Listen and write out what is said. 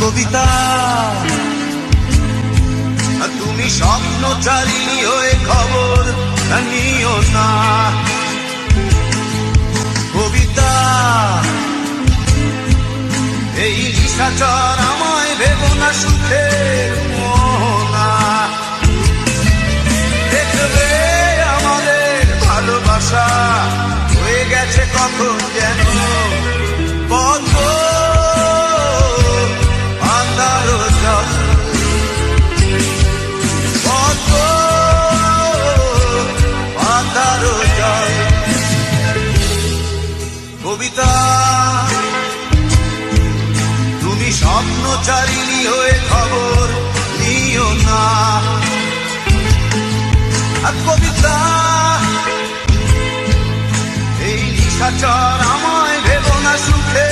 কবিতা তুমি স্বপ্নচারী হয়ে খবর নিও না। কবিতা এই নিশাচর আমায় ভেবো না সুখে মোহনা। দেখবে আমাদের ভালোবাসা হয়ে গেছে কখন যেন পদ্ম আন্ধারো জল, পদ্ম আন্ধারো জল। কবিতা তুমি স্বপ্নচারিণী হয়ে খবর নিও না। কবিতা এই নিশাচর আমায় ভেবো না সুখে